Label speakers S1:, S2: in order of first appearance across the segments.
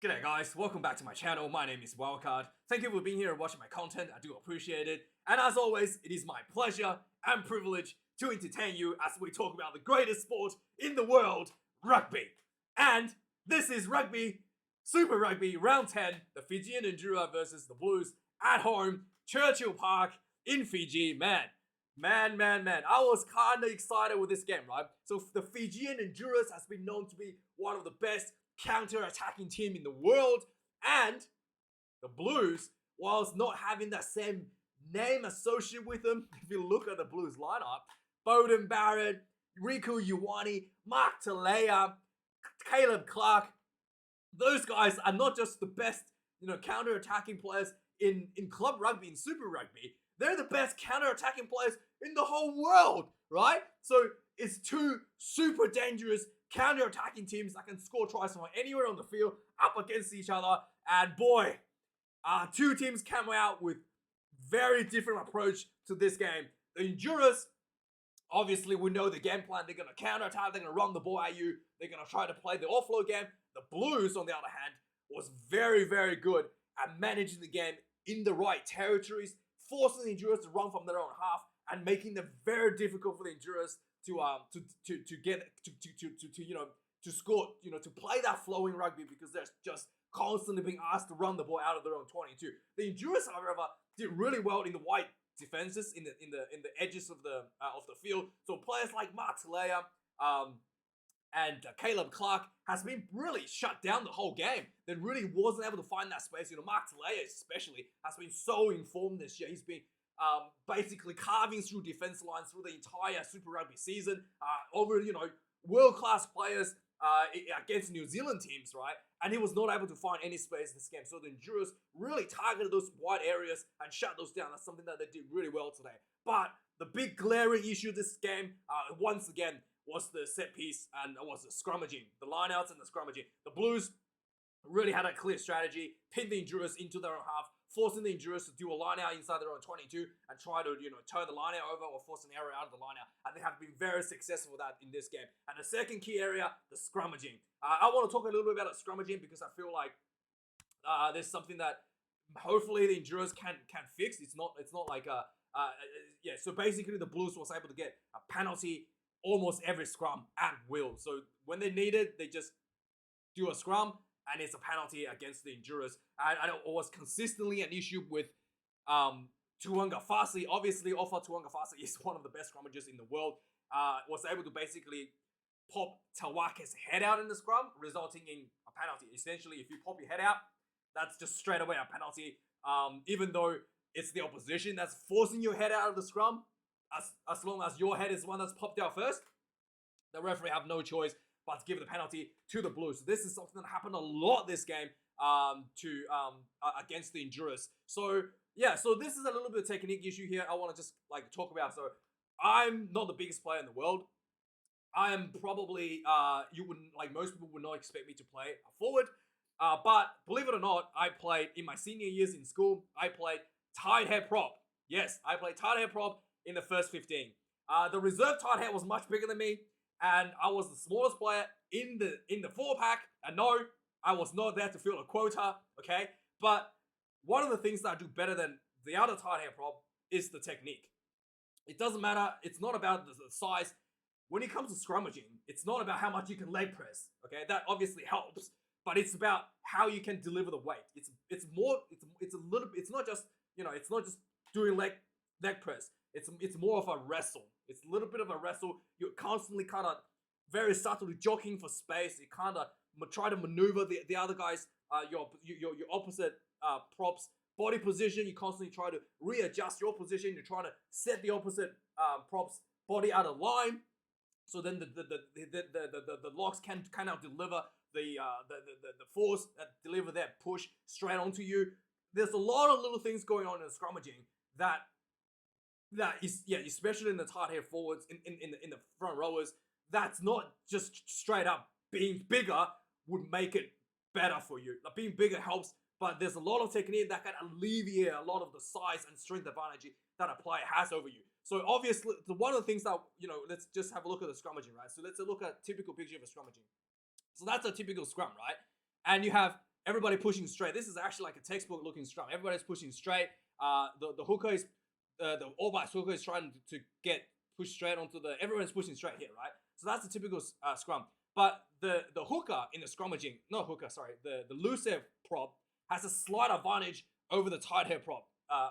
S1: G'day guys, welcome back to my channel. My name is Wildkard. Thank you for being here and watching my content. I do appreciate it. And as always, it is my pleasure and privilege to entertain you as we talk about the greatest sport in the world, rugby. And this is Rugby, Super Rugby, Round 10, the Fijian Drua versus the Blues at home, Churchill Park in Fiji. Man. I was kind of excited with this game, right? So the Fijian Druas has been known to be one of the best counter-attacking team in the world, and the Blues, whilst not having that same name associated with them, if you look at the Blues lineup, Bowden Barrett, Riku Ioane, Mark Talea, Caleb Clark, those guys are not just the best, counter-attacking players in club rugby, in Super Rugby. They're the best counter-attacking players in the whole world, right? So it's two super dangerous counter-attacking teams that can score tries from anywhere on the field up against each other. And boy, two teams came out with very different approach to this game. The Endurers, obviously we know the game plan. They're going to counter-attack, they're going to run the ball at you, they're going to try to play the offload game. The Blues, on the other hand, was very, very good at managing the game in the right territories, forcing the Endurers to run from their own half and making it very difficult for the Endurers to score, to play that flowing rugby, because they're just constantly being asked to run the ball out of their own 22. The Endurers, however, did really well in the wide defenses, in the edges of the field. So players like Mark Talea, and Caleb Clark has been really shut down the whole game. They really wasn't able to find that space. Mark Talea especially has been so informed this year. He's been basically carving through defense lines through the entire Super Rugby season, over world-class players against New Zealand teams, right? And he was not able to find any space in this game. So the Endurers really targeted those wide areas and shut those down. That's something that they did really well today. But the big glaring issue this game, once again, was the set piece and was the scrummaging, the lineouts and the scrummaging. The Blues really had a clear strategy, pinned the Endurers into their own half, forcing the Endurers to do a line out inside their own 22 and try to, turn the line out over or force an error out of the line out. And they have been very successful with that in this game. And the second key area, the scrummaging. I want to talk a little bit about the scrummaging because I feel like there's something that hopefully the Endurers can fix. It's not like so basically the Blues was able to get a penalty almost every scrum at will. So when they need it, they just do a scrum and it's a penalty against the Endurers. And it was consistently an issue with Tuanga Fasi. Obviously, Ofa Tuanga Fasi is one of the best scrummagers in the world. Was able to basically pop Tawaka's head out in the scrum, resulting in a penalty. Essentially, if you pop your head out, that's just straight away a penalty. Even though it's the opposition that's forcing your head out of the scrum, as long as your head is the one that's popped out first, the referee have no choice but to give the penalty to the Blues. So this is something that happened a lot this game against the Endurers. So yeah, so this is a little bit of technique issue here I want to just talk about. So I'm not the biggest player in the world. I am probably most people would not expect me to play a forward. But believe it or not, I played in my senior years in school. I played tight head prop. Yes, I played tight head prop in the first 15. The reserve tight head was much bigger than me, and I was the smallest player in the 4-pack. And no, I was not there to fill a quota, okay? But one of the things that I do better than the other tight head prop is the technique. It doesn't matter. It's not about the size. When it comes to scrummaging, it's not about how much you can leg press, okay? That obviously helps, but it's about how you can deliver the weight. It's not just doing leg press. It's more of a wrestle. It's a little bit of a wrestle. You're constantly kind of very subtly jockeying for space. You kind of try to maneuver the other guys, your opposite props body position. You constantly try to readjust your position. You're trying to set the opposite props body out of line. So then the locks can kind of deliver the force, deliver that push straight onto you. There's a lot of little things going on in the scrummaging that is, especially in the tight head forwards, in the front rowers, that's not just straight up being bigger would make it better for you. Like, being bigger helps, but there's a lot of technique that can alleviate a lot of the size and strength advantage that a player has over you. So obviously, one of the things that, let's just have a look at the scrummaging, right? So let's look at a typical picture of a scrummaging. So that's a typical scrum, right? And you have everybody pushing straight. This is actually like a textbook looking scrum. Everybody's pushing straight. The hooker is the All Blacks hooker is trying to get pushed straight onto the. Everyone's pushing straight here, right? So that's the typical scrum. But the hooker in the scrummaging, not hooker, sorry, the loose air prop has a slight advantage over the tight head prop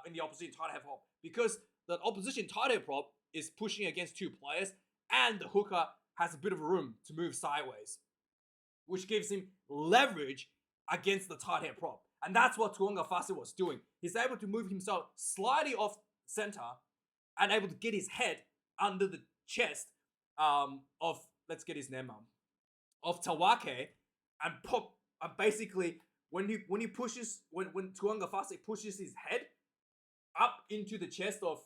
S1: in the opposition tight head prop, because the opposition tight head prop is pushing against two players, and the hooker has a bit of room to move sideways, which gives him leverage against the tight head prop. And that's what Tu'ungafasi was doing. He's able to move himself slightly off center and able to get his head under the chest of, let's get his name of Tawake, and pop. And basically, when Tu'ungafasi pushes his head up into the chest of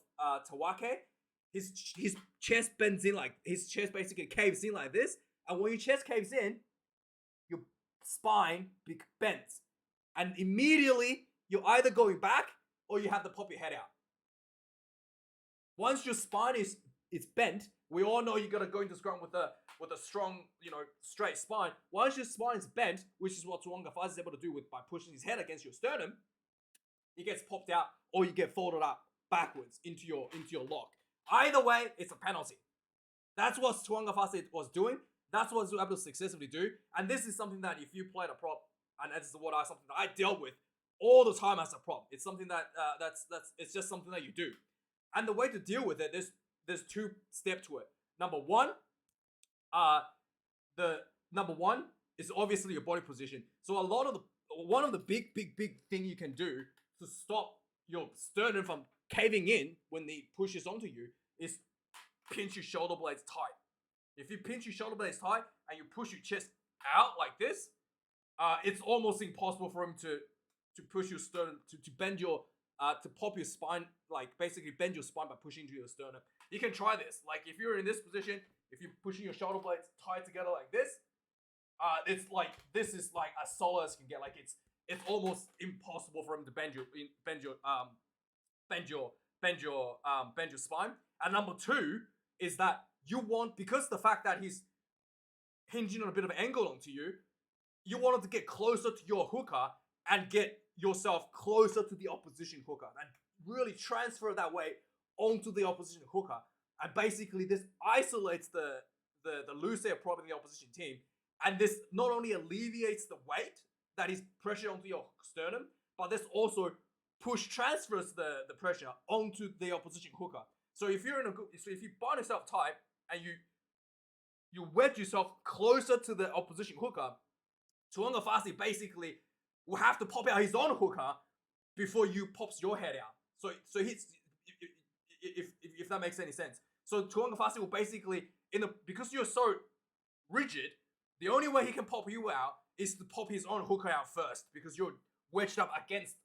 S1: Tawake, his chest bends in, like his chest basically caves in like this. And when your chest caves in, your spine bends, and immediately you're either going back or you have to pop your head out. Once your spine is bent, we all know you gotta go into scrum with a strong, straight spine. Once your spine is bent, which is what Tu'ungafasi is able to do by pushing his head against your sternum, it gets popped out or you get folded up backwards into your lock. Either way, it's a penalty. That's what Tu'ungafasi was doing. That's what he was able to successfully do. And this is something that if you played a prop, and this is something that I dealt with all the time as a prop. It's something that it's just something that you do. And the way to deal with it, there's two steps to it. Number one is obviously your body position. So one of the big thing you can do to stop your sternum from caving in when he pushes onto you is pinch your shoulder blades tight. If you pinch your shoulder blades tight and you push your chest out like this, it's almost impossible for him to push your sternum, to bend your, to pop your spine, like basically bend your spine by pushing to your sternum. You can try this. Like if you're in this position, if you're pushing your shoulder blades tied together like this, this is like as solid as you can get. Like it's almost impossible for him to bend your spine. And number two is that you want, because the fact that he's hinging on a bit of an angle onto you, you want him to get closer to your hooker and get yourself closer to the opposition hooker and really transfer that way onto the opposition hooker. And basically this isolates the loose air prop in the opposition team. And this not only alleviates the weight that is pressure onto your sternum, but this also transfers the pressure onto the opposition hooker. So if you bind yourself tight and you wedge yourself closer to the opposition hooker, Tu'ungafasi basically will have to pop out his own hooker before you pops your head out. So he's, if that makes any sense. So Tu'ungafasi will basically, because you're so rigid, the only way he can pop you out is to pop his own hooker out first, because you're wedged up against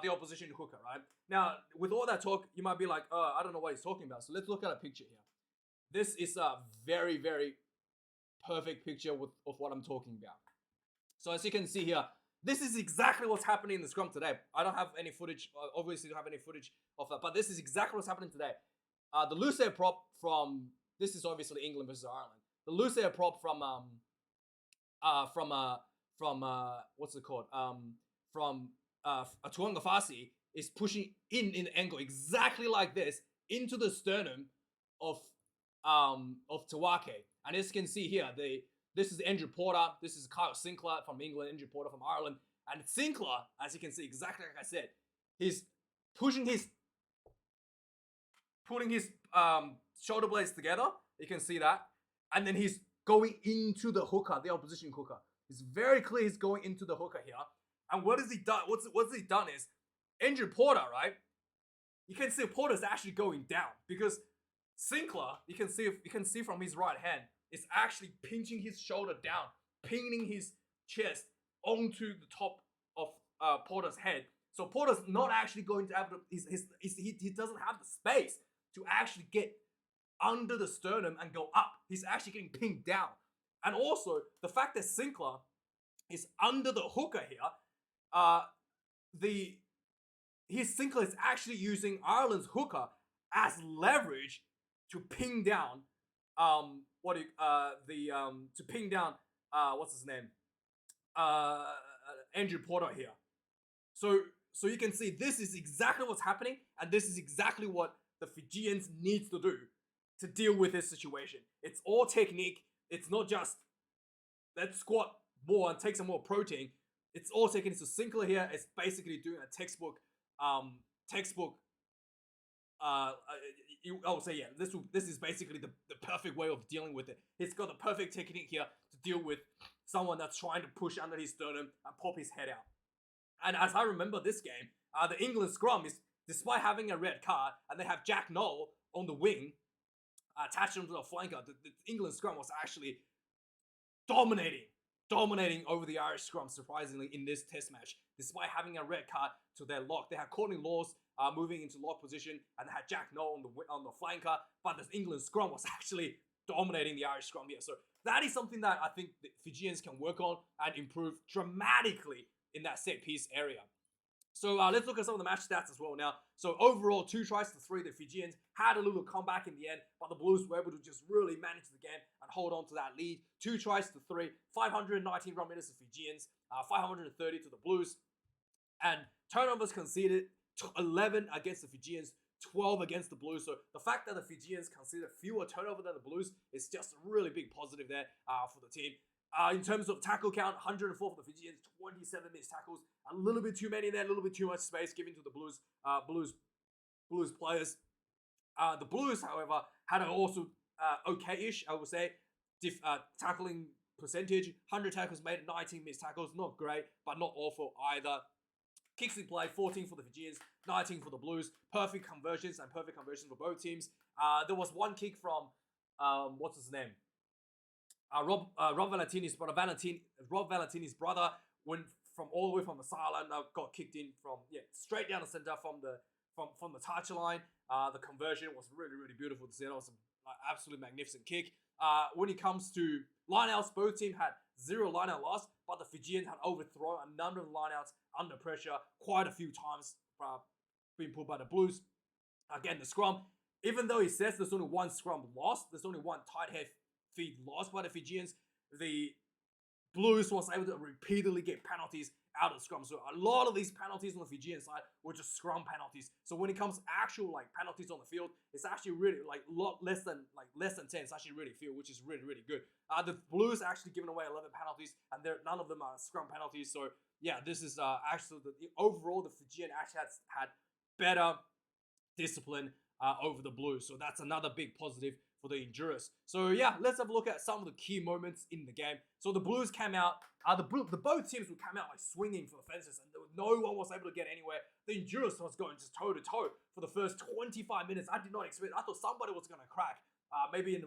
S1: the opposition hooker, right? Now, with all that talk, you might be like, I don't know what he's talking about. So let's look at a picture here. This is a very, very perfect picture of what I'm talking about. So as you can see here, this is exactly what's happening in the scrum today. I don't have any footage, obviously don't have any footage of that, but this is exactly what's happening today. The loose air prop from, this is obviously England versus Ireland. The loose air prop from what's it called? From Tu'ungafasi is pushing in the angle exactly like this into the sternum of Tawake. And as you can see here, this is Andrew Porter, this is Kyle Sinclair from England, Andrew Porter from Ireland, and Sinclair, as you can see, exactly like I said, he's putting his shoulder blades together. You can see that, and then he's going into the hooker, the opposition hooker. It's very clear he's going into the hooker here. And what has he done? What's he done is, Andrew Porter, right? You can see Porter's actually going down, because Sinclair, you can see from his right hand, is actually pinching his shoulder down, pinning his chest onto the top of Porter's head. So Porter's not actually going to have he doesn't have the space to actually get under the sternum and go up. He's actually getting pinned down. And also, the fact that Sinclair is under the hooker here, Sinclair is actually using Ireland's hooker as leverage to ping down to ping down what's his name? Andrew Porter here. So you can see this is exactly what's happening, and this is exactly what the Fijians needs to do to deal with this situation. It's all technique. It's not just let's squat more and take some more protein. It's all technique. So Sinclair here is basically doing a textbook. I would say, yeah, this is basically the perfect way of dealing with it. He's got the perfect technique here to deal with someone that's trying to push under his sternum and pop his head out. And as I remember this game, the England scrum is, despite having a red card, and they have Jack Noel on the wing, attached him to the flanker, the England scrum was actually dominating over the Irish scrum, surprisingly, in this test match. Despite having a red card to their lock, they had Courtney Laws moving into lock position, and they had Jack Noel on the flanker, but the England scrum was actually dominating the Irish scrum here. So that is something that I think the Fijians can work on and improve dramatically in that set piece area. So let's look at some of the match stats as well now. So overall, 2 tries to 3. The Fijians had a little comeback in the end, but the Blues were able to just really manage the game and hold on to that lead. 2 tries to 3, 519 run minutes to Fijians, 530 to the Blues. And turnovers conceded, 11 against the Fijians, 12 against the Blues. So the fact that the Fijians conceded fewer turnovers than the Blues is just a really big positive there for the team. In terms of tackle count, 104 for the Fijians, 27 missed tackles. A little bit too many there, a little bit too much space given to the Blues players. The Blues, however, had an also okay-ish, I would say, tackling percentage. 100 tackles made, 19 missed tackles. Not great, but not awful either. Kicks in play, 14 for the Fijians, 19 for the Blues. Perfect conversions for both teams. There was one kick from, what's his name? Rob Valentini's brother went from all the way from the sideline, got kicked in from straight down the center from the touchline. The conversion was really, really beautiful to see. It was an absolutely magnificent kick. When it comes to lineouts, both teams had 0 lineout loss, but the Fijians had overthrown a number of lineouts under pressure quite a few times, being pulled by the Blues. Again, the scrum, even though he says there's only 1 scrum loss, there's only 1 tight head feed lost by the Fijians, the Blues was able to repeatedly get penalties out of scrum. So a lot of these penalties on the Fijian side were just scrum penalties. So when it comes to actual penalties on the field, it's actually really less than 10. It's actually really few, which is really, really good. The Blues actually given away 11 penalties, and none of them are scrum penalties. So yeah, this is actually overall the Fijian actually had better discipline over the Blues. So that's another big positive for the Endurers. So yeah, let's have a look at some of the key moments in the game. So the Blues came out, the both teams would come out swinging for the fences, and no one was able to get anywhere. The Endurers was going just toe to toe for the first 25 minutes. I did not expect. I thought somebody was going to crack, maybe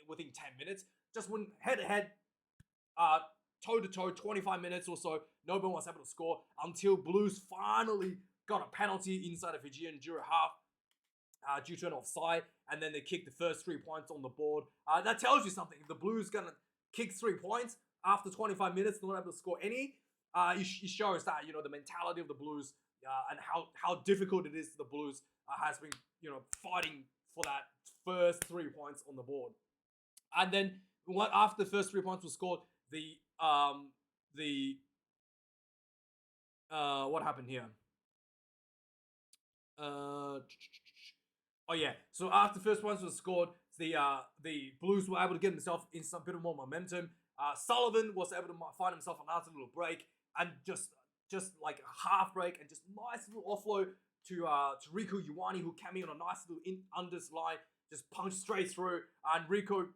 S1: within 10 minutes. Just went head to head, toe to toe, 25 minutes or so. No one was able to score until Blues finally got a penalty inside the Fijian Drua half. Due to an offside, and then they kicked the first 3 points on the board. That tells you something. If the Blues gonna kick 3 points after 25 minutes, not able to score any, it shows that the mentality of the Blues and how difficult it is for the Blues has been fighting for that first 3 points on the board. And then after the first 3 points were scored, what happened here? Oh yeah, so after the first points were scored, the Blues were able to get themselves in some bit of more momentum. Sullivan was able to find himself a nice little break, and just like a half break, and just nice little offload to Rico Ioane, who came in on a nice little unders line, just punched straight through, and Rico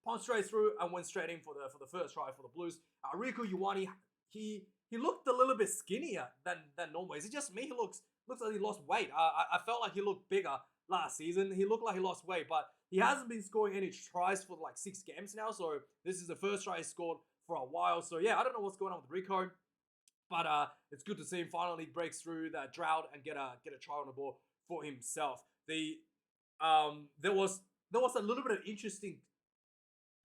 S1: punched straight through and went straight in for the first try for the Blues. Rico Ioane, he looked a little bit skinnier than normal. Is it just me? He looks like he lost weight. I felt like he looked bigger last season. He looked like he lost weight, but he hasn't been scoring any tries for 6 games now. So this is the first try he scored for a while. So yeah, I don't know what's going on with Rico, but it's good to see him finally breaks through that drought and get a try on the ball for himself. There was a little bit of interesting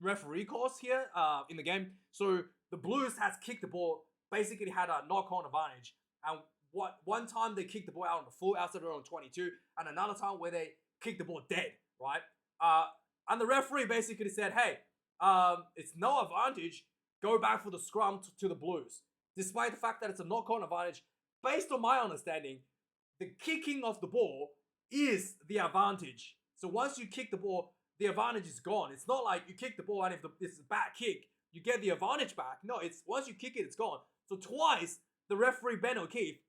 S1: referee calls here in the game. So the Blues has kicked the ball, basically had a knock-on advantage, and one time they kicked the ball out on the full outside their own 22, and another time where they kicked the ball dead, right? And the referee basically said, hey, it's no advantage, go back for the scrum to the Blues. despite the fact that it's a knock-on advantage, based on my understanding, the kicking of the ball is the advantage. So once you kick the ball, the advantage is gone. It's not like you kick the ball and if it's a bad kick, you get the advantage back. No, it's once you kick it, it's gone. So twice, the referee Ben O'Keefe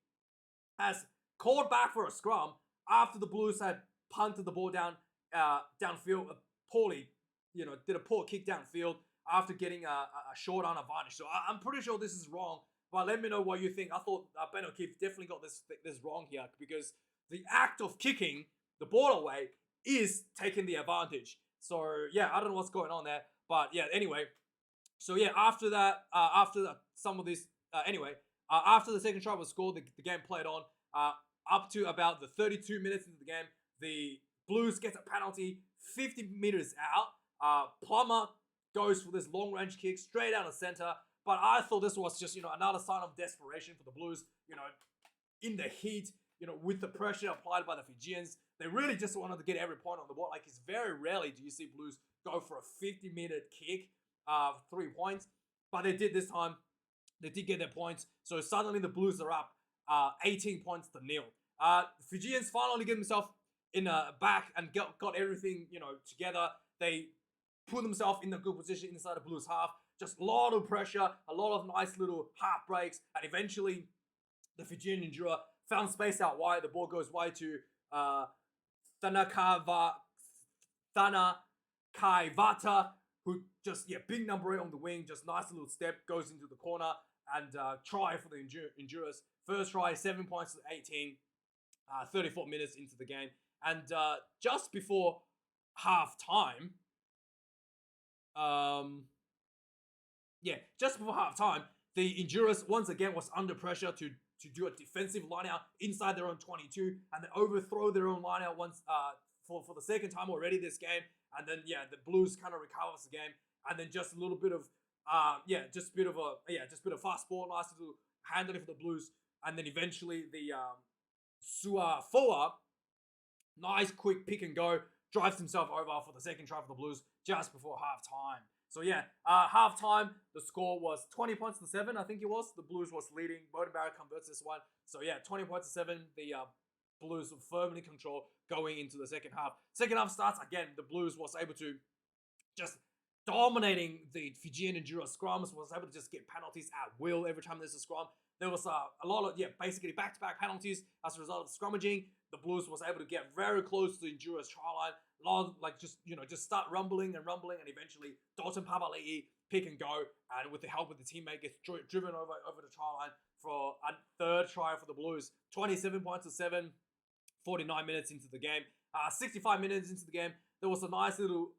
S1: has called back for a scrum after the Blues had punted the ball downfield poorly. Did a poor kick downfield after getting a short on advantage. So I'm pretty sure this is wrong. But let me know what you think. I thought Ben O'Keefe definitely got this wrong here because the act of kicking the ball away is taking the advantage. So yeah, I don't know what's going on there, but yeah. Anyway, so yeah, after some of this, after the second try was scored, the game played on. Up to about the 32 minutes into the game, the Blues gets a penalty 50 meters out. Plummer goes for this long range kick straight out of center. But I thought this was just, another sign of desperation for the Blues, in the heat, with the pressure applied by the Fijians. They really just wanted to get every point on the board. Like, it's very rarely do you see Blues go for a 50-meter kick, 3 points. But they did this time. They did get their points. So suddenly the Blues are up 18 points to 0. The Fijians finally get themselves in back and got everything, together. They put themselves in a good position inside the Blues half. Just a lot of pressure, a lot of nice little half breaks, and eventually the Fijian Drua found space out wide. The ball goes wide to Kaivata, who just, big number 8 on the wing, just nice little step, goes into the corner, and try for the Endurers. First try, 7 points to 18, 34 minutes into the game. And just before half-time, just before half-time, the Endurers once again was under pressure to do a defensive lineout inside their own 22, and then overthrow their own lineout once for the second time already this game. And then the Blues kind of recovers the game, and then just a little bit of just a bit of fast ball, nice little handling for the Blues, and then eventually the Suafoa, nice quick pick and go, drives himself over for the second try for the Blues just before half-time. So half-time, the score was 20 points to 7, I think it was. The Blues was leading. Beauden Barrett converts this one. So 20 points to 7. The Blues were firmly in control going into the second half. Second half starts again. The Blues was able to just dominating the Fijian Drua scrums, was able to just get penalties at will every time there's a scrum. There was a lot of, basically back-to-back penalties as a result of scrummaging. The Blues was able to get very close to the Endurers try line. A lot of, just start rumbling, and eventually Dalton Papali'i pick and go, and with the help of the teammate, gets driven over the try line for a third try for the Blues. 27 points to 7, 49 minutes into the game. 65 minutes into the game, there was a nice little,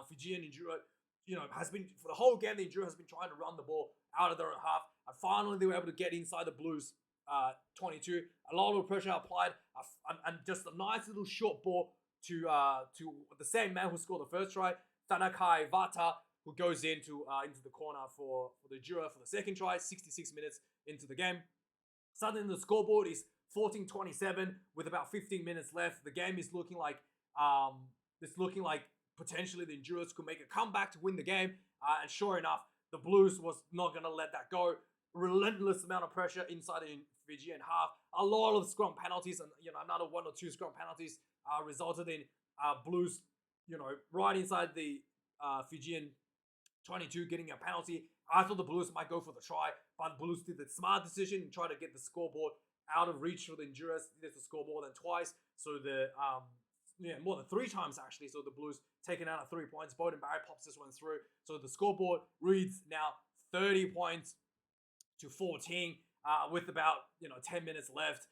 S1: Fijian Drua, has been, for the whole game, the Drua has been trying to run the ball out of their own half, and finally they were able to get inside the Blues 22. A lot of pressure applied, and just a nice little short ball to the same man who scored the first try, Tanakai Vata, who goes into the corner for the Drua for the second try. 66 minutes into the game. Suddenly the scoreboard is 14-27 with about 15 minutes left. The game is looking like potentially the Endurers could make a comeback to win the game. And sure enough, the Blues was not going to let that go. Relentless amount of pressure inside the Fijian half. A lot of scrum penalties, and another 1 or 2 scrum penalties resulted in Blues, right inside the Fijian 22 getting a penalty. I thought the Blues might go for the try, but the Blues did the smart decision and tried to get the scoreboard out of reach for the Endurers. They did the score more than twice, so the more than 3 times actually. So the Blues taking out 3 points. Beauden Barrett pops this one through. So the scoreboard reads now 30 points to 14 with about 10 minutes left.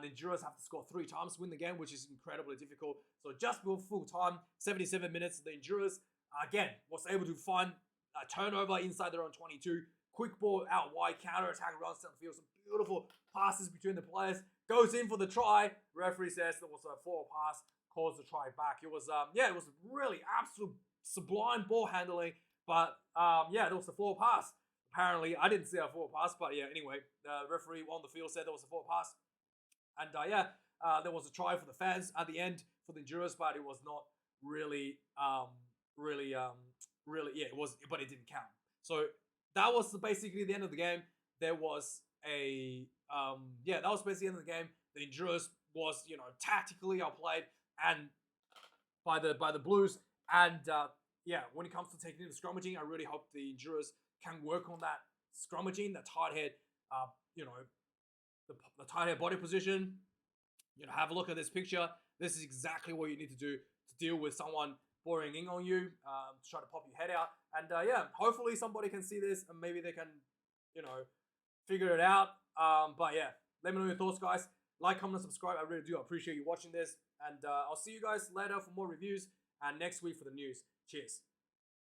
S1: The Endurers have to score 3 times to win the game, which is incredibly difficult. So just before full time, 77 minutes, the Endurers again was able to find a turnover inside their own 22. Quick ball out wide, counter attack, runs down the field. Some beautiful passes between the players. Goes in for the try. Referee says there was a forward pass. Calls the try back. It was it was really absolute sublime ball handling. But there was a forward pass. Apparently, I didn't see a forward pass, but anyway, the referee on the field said there was a forward pass. And there was a try for the fans at the end for the Endurers, but it was not really, it was, but it didn't count. So that was basically the end of the game. There was a that was basically the end of the game. The Endurance was, tactically outplayed and by the Blues. And when it comes to taking the scrummaging, I really hope the Endurance can work on that scrummaging, the tight head, the tight head body position. Have a look at this picture. This is exactly what you need to do to deal with someone boring in on you, to try to pop your head out. And hopefully somebody can see this and maybe they can, figure it out. But yeah, let me know your thoughts, guys. Like, comment, and subscribe. I really do appreciate you watching this. And I'll see you guys later for more reviews and next week for the news. Cheers.